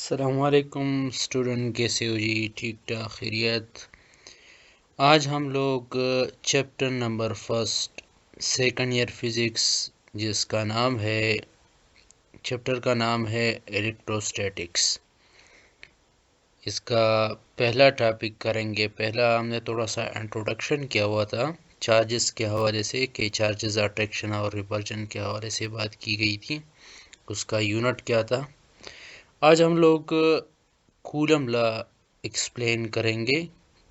السلام علیکم اسٹوڈنٹ، کیسے ہو جی؟ ٹھیک ٹھاک، خیریت۔ آج ہم لوگ chapter number first second year physics جس کا نام ہے چیپٹر کا نام ہے الیکٹروسٹیٹکس، اس کا پہلا ٹاپک کریں گے۔ پہلا ہم نے تھوڑا سا انٹروڈکشن کیا ہوا تھا چارجز کے حوالے سے کہ چارجز اٹریکشن اور ریپلشن کے حوالے سے بات کی گئی تھی، اس کا یونٹ کیا تھا۔ آج ہم لوگ کولم لا ایکسپلین کریں گے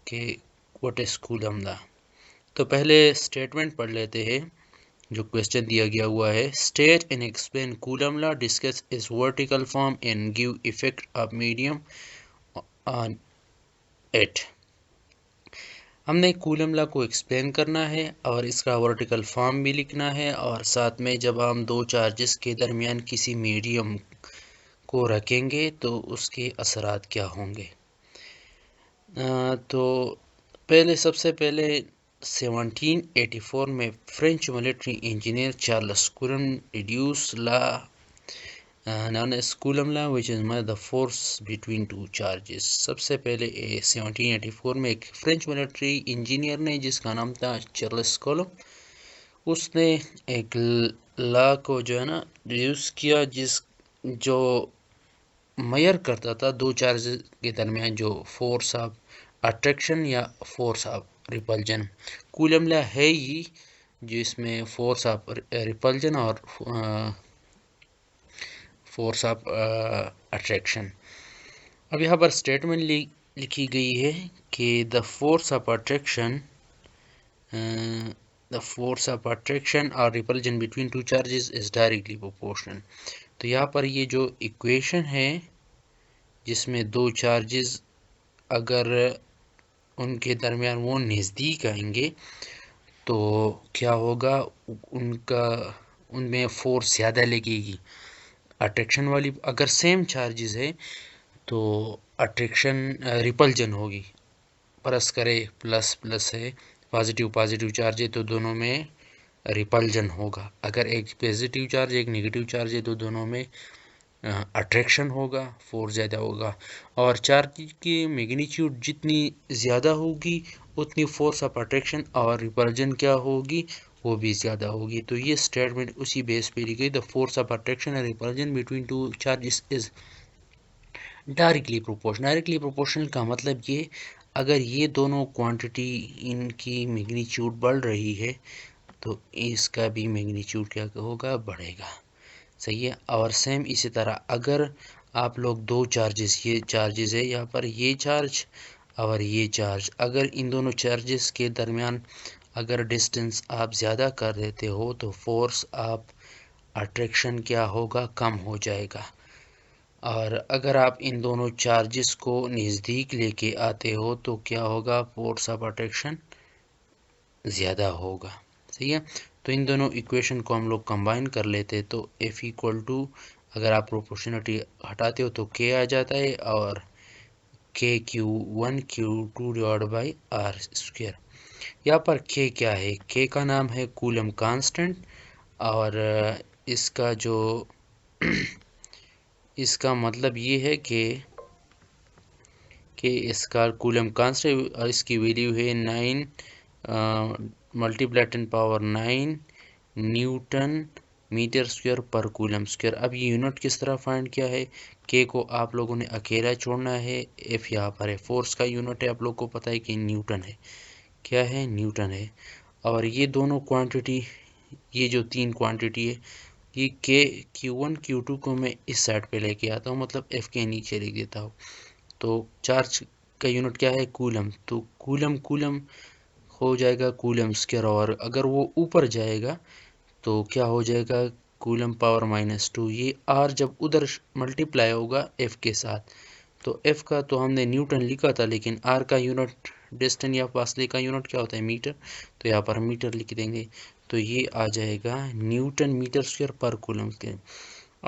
کہ واٹ از کولم لا۔ تو پہلے اسٹیٹمنٹ پڑھ لیتے ہیں جو کویسچن دیا گیا ہوا ہے۔ State and explain Coulomb law, discuss its vertical form and give effect of medium on it. ہم نے کولم لا کو ایکسپلین کرنا ہے اور اس کا ورٹیکل فارم بھی لکھنا ہے، اور ساتھ میں جب ہم دو چارجز کے درمیان کسی میڈیم کو رکھیں گے تو اس کے اثرات کیا ہوں گے۔ تو سب سے پہلے 1784 میں French military engineer Charles Coulomb ریڈیوس law known as Coulomb law which is the force between two charges۔ سب سے پہلے 1784 میں ایک فرینچ ملٹری انجینئر نے جس کا نام تھا چارلس کولم، اس نے ایک لا کو جو ہے نا ریڈیوس کیا جو میئر کرتا تھا دو چارجز کے درمیان جو فورس آف اٹریکشن یا فورس آف ریپلجن۔ کولم لا ہے ہی جس میں فورس آف ریپلجن اور فورس آف اٹریکشن۔ اب یہاں پر اسٹیٹمنٹ لکھی گئی ہے کہ the force of attraction or repulsion between two charges is directly proportional۔ تو یہاں پر یہ جو ایکویشن ہے جس میں دو چارجز اگر ان کے درمیان وہ نزدیک آئیں گے تو کیا ہوگا، ان میں فورس زیادہ لگے گی اٹریکشن والی۔ اگر سیم چارجز ہے تو اٹریکشن ریپلجن ہوگی، پلس کرے پلس ہے، پازیٹیو چارج ہے تو دونوں میں ریپلجن ہوگا۔ اگر ایک پازیٹیو چارج ایک نیگیٹیو چارج ہے تو دونوں میں اٹریکشن ہوگا، فورس زیادہ ہوگا، اور چارج کی میگنیچیوڈ جتنی زیادہ ہوگی اتنی فورس آف اٹریکشن اور ریپلجن کیا ہوگی، وہ بھی زیادہ ہوگی۔ تو یہ اسٹیٹمنٹ اسی بیس پہ لکھی گئی، the force of attraction and repulsion between two charges is directly proportional۔ Directly proportional کا مطلب یہ اگر یہ دونوں کوانٹٹی ان کی میگنیچیوڈ بڑھ رہی ہے تو اس کا بھی میگنیچیوڈ کیا ہوگا، بڑھے گا، صحیح ہے۔ اور سیم اسی طرح اگر آپ لوگ دو چارجز، یہ چارجز ہے یہاں پر یہ چارج اور یہ چارج، اگر ان دونوں چارجز کے درمیان اگر ڈسٹنس آپ زیادہ کر دیتے ہو تو فورس آف اٹریکشن کیا ہوگا، کم ہو جائے گا، اور اگر آپ ان دونوں چارجز کو نزدیک لے کے آتے ہو تو کیا ہوگا، فورس آف اٹریکشن زیادہ ہوگا، صحیح ہے۔ تو ان دونوں ایکویشن کو ہم لوگ کمبائن کر لیتے تو F = اگر آپ پروپورشنلٹی ہٹاتے ہو تو K آ جاتا ہے، اور KQ1 Q2/R²۔ یہاں پر K کیا ہے؟ K کا نام ہے کولم کانسٹنٹ، اور اس کا مطلب یہ ہے کہ اس کا کولم کانسٹنٹ، اس کی ویلیو ہے 9 × 10⁻⁹ نیوٹن میٹر اسکوئر پر کولم اسکوئر۔ اب یہ یونٹ کس طرح فائنڈ کیا ہے؟ K کو آپ لوگوں نے اکیلا چھوڑنا ہے، F یہاں پر ہے، فورس کا یونٹ ہے، آپ لوگ کو پتہ ہے کہ نیوٹن ہے، کیا ہے، نیوٹن ہے، اور یہ دونوں کوانٹٹی، یہ جو تین کوانٹٹی ہے، یہ Q1 Q2 کو میں اس سائڈ پہ لے کے آتا ہوں، مطلب F کے نیچے لکھ دیتا ہوں۔ تو چارج کا یونٹ کیا ہے، کولم، تو کولم ہو جائے گا کولم اسکوئر، اور اگر وہ اوپر جائے گا تو کیا ہو جائے گا، کولم پاور -2۔ یہ R جب ادھر ملٹیپلائی ہوگا F کے ساتھ تو F کا تو ہم نے نیوٹن لکھا تھا، لیکن R کا یونٹ ڈسٹنس یا فاصلے کا یونٹ کیا ہوتا ہے، میٹر، تو یہاں پر میٹر لکھ دیں گے، تو یہ آ جائے گا نیوٹن میٹر اسکوئر پر کولم اسکوئر۔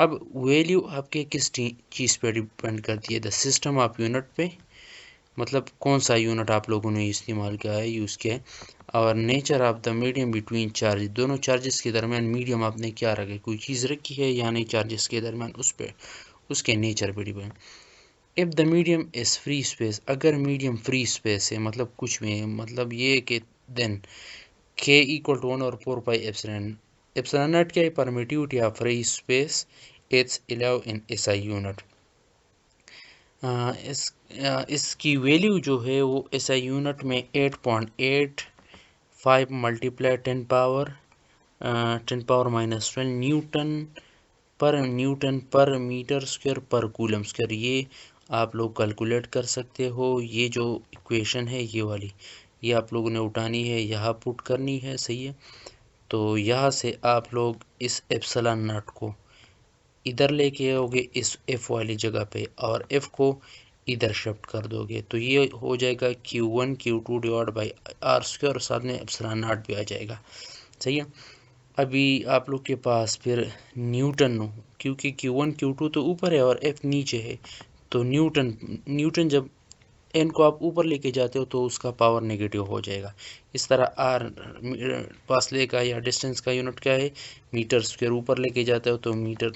اب ویلیو آپ کے کس چیز پہ ڈیپینڈ کرتی ہے، دا سسٹم آف یونٹ پہ، مطلب کون سا یونٹ آپ لوگوں نے استعمال کیا ہے، یوز کیا ہے، اور nature of the medium between charge, دونوں چارجز کے درمیان میڈیم آپ نے کیا رکھا ہے، کوئی چیز رکھی ہے یا نہیں چارجز کے درمیان، اس کے نیچر پہ depend. if the medium is free space, اگر میڈیم فری اسپیس ہے مطلب کچھ بھی ہے، مطلب یہ کہ then k equal to 1 اور 4 pi epsilon. epsilon naught کیا ہے؟ permittivity of free space. it's 11 in SI unit. اس کی ویلیو جو ہے وہ SI یونٹ میں 8.85 ملٹیپلائی 10 پاور -12 نیوٹن پر میٹر اسکوئر پر کولم اسکوئر. یہ آپ لوگ کیلکولیٹ کر سکتے ہو. یہ جو ایکویشن ہے یہ والی، یہ آپ لوگوں نے اٹھانی ہے، یہاں پٹ کرنی ہے. صحیح ہے، تو یہاں سے آپ لوگ اس ایپسلن ناٹ کو ادھر لے کے آؤ گے اس ایف والی جگہ پہ، اور ایف کو ادھر شفٹ کر دو گے، تو یہ ہو جائے گا Q1 Q2 divide by R square, اور ساتھ میں ایپسلن ناٹ بھی آ جائے گا. صحیح ہے، ابھی آپ لوگ کے پاس پھر نیوٹن، کیونکہ Q1 Q2 تو اوپر ہے اور ایف نیچے ہے، تو نیوٹن جب n کو آپ اوپر لے کے جاتے ہو تو اس کا پاور نیگیٹو ہو جائے گا. اس طرح آر فاصلے کا یا ڈسٹینس کا یونٹ کیا ہے؟ Metre square. اوپر لے کے جاتے ہو تو میٹر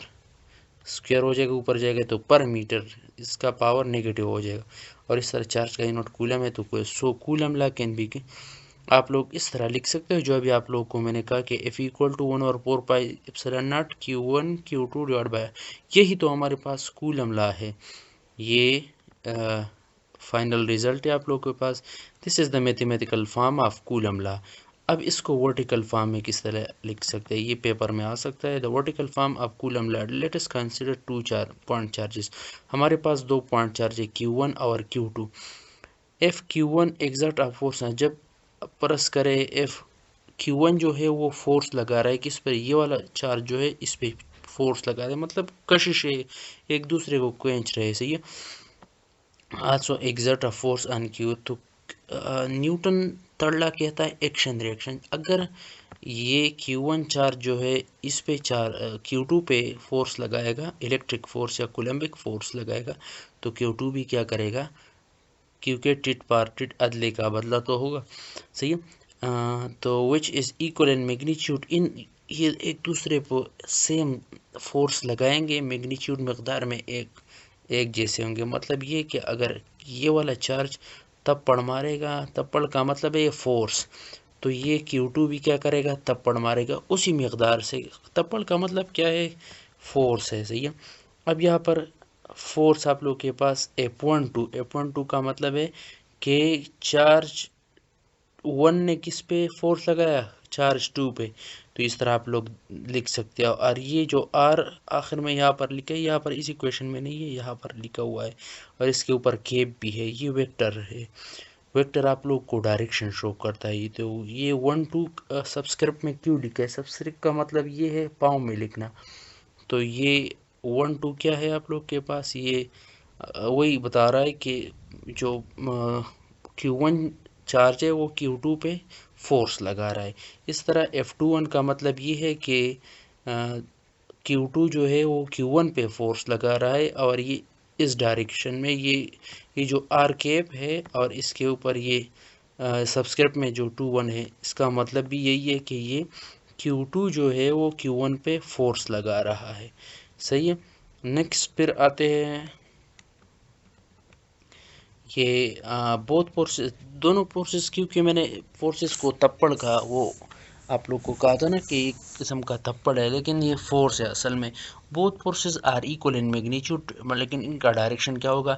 اسکوئر ہو جائے گا، اوپر جائے گا تو پر میٹر، اس کا پاور نیگیٹو ہو جائے گا. اور اس طرح چارج کا یونٹ کولم ہے، تو سو کولم لا کین بی آپ لوگ اس طرح لکھ سکتے ہو جو ابھی آپ لوگوں کو میں نے کہا کہ F equal to 1 اور 4 pi epsilon naught Q1 Q2 divide by. یہی تو ہمارے پاس کولم لا ہے. یہ فائنل ریزلٹ ہے آپ لوگوں کے پاس. This is the mathematical form of Coulomb law. اب اس کو ورٹیکل فارم میں کس طرح لکھ سکتے ہیں؟ یہ پیپر میں آ سکتا ہے. The vertical form of Coulomb law. Let us consider 2 point charges. ہمارے پاس 2 پوائنٹ چارج ہے Q1 اور Q2. F Q1 exert of force ہے. جب پرس کرے ایف Q1 جو ہے وہ فورس لگا رہا ہے کس پہ؟ یہ والا چارج جو ہے اس پہ فورس لگا رہا ہے، مطلب کشش ہے، ایک دوسرے کو کھینچ رہے. صحیح ہے، also exert of force on Q. تو نیوٹن تھرڈ لا کہتا ہے ایکشن ریئیکشن. اگر یہ Q1 چارج جو ہے اس پہ Q2 پہ فورس لگائے گا، الیکٹرک فورس یا کولمبک فورس لگائے گا، تو Q2 بھی کیا کرے گا؟ کیونکہ ٹٹ پار ٹٹ عدلے کا بدلہ تو ہوگا. صحیح ہے، تو وچ از ایکول ان میگنیچیوڈ. یہ ایک دوسرے کو سیم فورس لگائیں گے، میگنیچیوڈ مقدار میں ایک جیسے ہوں گے. مطلب یہ کہ اگر یہ والا چارج تپڑ مارے گا، تپڑ کا مطلب ہے یہ فورس، تو یہ Q2 بھی کیا کرے گا؟ تپڑ مارے گا اسی مقدار سے. تپڑ کا مطلب کیا ہے؟ فورس ہے. صحیح ہے، اب یہاں پر فورس آپ لوگ کے پاس F12 کا مطلب ہے کہ چارج 1 نے کس پہ فورس لگایا؟ چارج 2 پہ. تو اس طرح آپ لوگ لکھ سکتے ہو. اور یہ جو آر آخر میں یہاں پر لکھا ہے، یہاں پر اس ایکویشن میں نہیں ہے، یہاں پر لکھا ہوا ہے، اور اس کے اوپر کیپ بھی ہے. یہ ویکٹر ہے. ویکٹر آپ لوگ کو ڈائریکشن شو کرتا ہے. تو یہ 1 2 سبسکرپٹ میں کیوں لکھا ہے؟ سبسکرپٹ کا مطلب یہ ہے پاؤں میں لکھنا. تو یہ 1 2 کیا ہے آپ لوگ کے پاس؟ یہ وہی بتا رہا ہے کہ جو Q1 چارج ہے وہ Q2 پہ فورس لگا رہا ہے. اس طرح F21 کا مطلب یہ ہے کہ Q2 جو ہے وہ Q1 پہ فورس لگا رہا ہے، اور یہ اس ڈائریکشن میں یہ جو آر کیپ ہے، اور اس کے اوپر یہ سبسکرپٹ میں جو 2 1 ہے، اس کا مطلب بھی یہی ہے کہ یہ Q2 جو ہے وہ Q1 پہ فورس لگا رہا ہے. صحیح ہے، نیکسٹ پھر آتے ہیں یہ بہت فورسز، دونوں فورسز، کیونکہ میں نے فورسز کو تپڑ کا وہ آپ لوگ کو کہا تھا نا کہ ایک قسم کا تپڑ ہے، لیکن یہ فورس ہے اصل میں. بہت forces are equal in magnitude, لیکن ان کا ڈائریکشن کیا ہوگا؟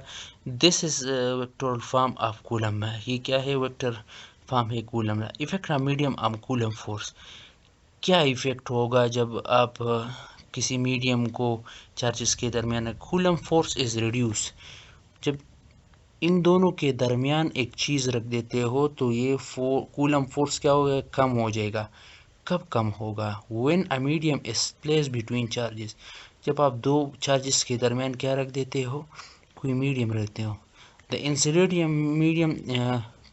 This is vectorial form of Coulomb. یہ کیا ہے؟ ویکٹر فارم ہے Coulomb. Effect of medium on Coulomb force. کیا ایفیکٹ ہوگا جب آپ کسی میڈیم کو چارجز کے درمیان؟ Coulomb force is radius. جب ان دونوں کے درمیان ایک چیز رکھ دیتے ہو تو یہ کولم فورس کیا ہوگا؟ کم ہو جائے گا. کب کم ہوگا؟ when a medium is placed between charges. جب آپ دو چارجز کے درمیان کیا رکھ دیتے ہو؟ کوئی میڈیم رکھتے ہو. the insulant medium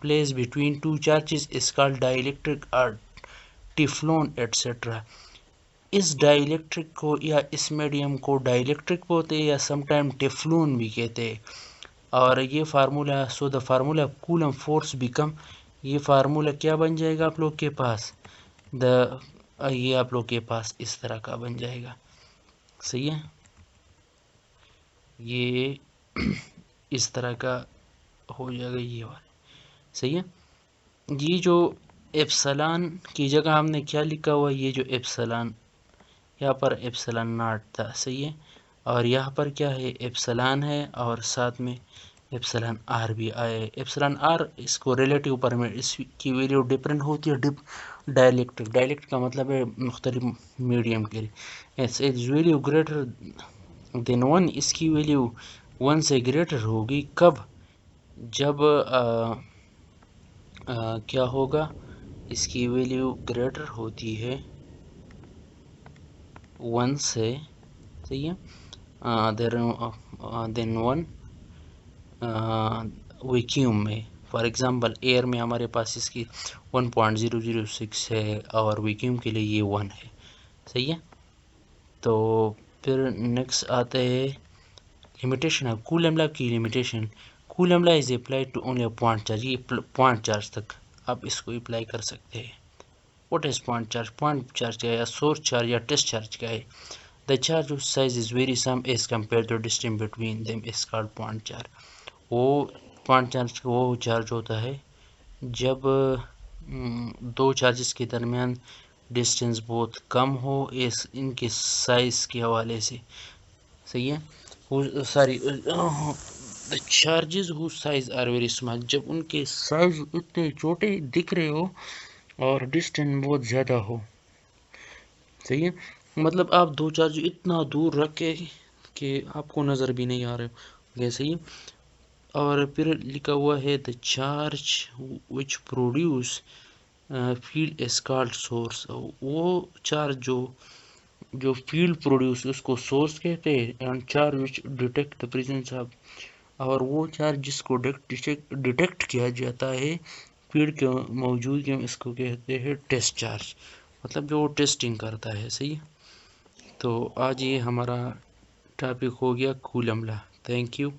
placed between two charges is called dielectric or teflon etc. اس ڈائی الیکٹرک کو یا اس میڈیم کو ڈائی الیکٹرک بولتے ہیں، یا سم ٹائم ٹیفلون بھی کہتے ہیں. اور یہ formula, so the formula Coulomb force become, یہ فارمولا کیا بن جائے گا آپ لوگ کے پاس؟ یہ آپ لوگ کے پاس اس طرح کا بن جائے گا. صحیح ہے، یہ اس طرح کا ہو جائے گا یہ والا. صحیح ہے. یہ جو ایپسلان کی جگہ ہم نے کیا لکھا ہوا, یہ جو ایپسلان یہاں پر ایپسلان ناٹ تھا. صحیح ہے. اور یہاں پر کیا ہے, ایپسلان ہے اور ساتھ میں ایپسلان آر بھی آئے. ایپسلان آر اس کو ریلیٹیو پر میں اس کی ویلیو ڈپرینٹ ہوتی ہے ڈائلیکٹرک. ڈائلیکٹرک کا مطلب ہے مختلف میڈیم کے لیے. اٹس ویلیو گریٹر دین 1, اس کی ویلیو 1 سے گریٹر ہوگی. کب؟ جب کیا ہوگا, اس کی ویلیو گریٹر ہوتی ہے 1 سے. صحیح ہے. دین 1 ویکیوم میں. فار ایگزامپل ایئر میں ہمارے پاس اس کی 1.006 ہے اور ویکیوم کے لیے یہ 1 ہے. صحیح ہے. تو پھر نیکسٹ آتے ہے لمیٹیشن ہے کولیملا کی limitation. Coulomb law is applied to only point charge. یہ پوائنٹ چارج تک آپ اس کو اپلائی کر سکتے ہیں. What is point charge? Point charge کیا ہے, یا سورس چارج یا ٹیسٹ چارج کیا ہے؟ The charge whose size is very sum as compared to distance between them is called point charge. وہ پوائنٹ چارج وہ چارج ہوتا ہے جب دو چارجز کے درمیان ڈسٹینس بہت کم ہو اس ان کے سائز کے حوالے سے. صحیح ہے. ساری the charges whose size are very small, جب ان کے سائز اتنے چھوٹے دکھ رہے ہو اور ڈسٹینس بہت زیادہ ہو. صحیح ہے. مطلب آپ دو چارج اتنا دور رکھے کہ آپ کو نظر بھی نہیں آ رہے ہو. صحیح ہے. اور پھر لکھا ہوا ہے the charge which produce field is called source. وہ چارج جو فیلڈ پروڈیوس اس کو سورس کہتے ہیں. And charge which detect the presence of, اور وہ چارج جس کو ڈیٹیکٹ کیا جاتا ہے فیلڈ کے موجود کے, اس کو کہتے ہیں ٹیسٹ چارج. مطلب جو وہ ٹیسٹنگ کرتا ہے. صحیح. تو آج یہ ہمارا ٹاپک ہو گیا کولمب لا. Thank you.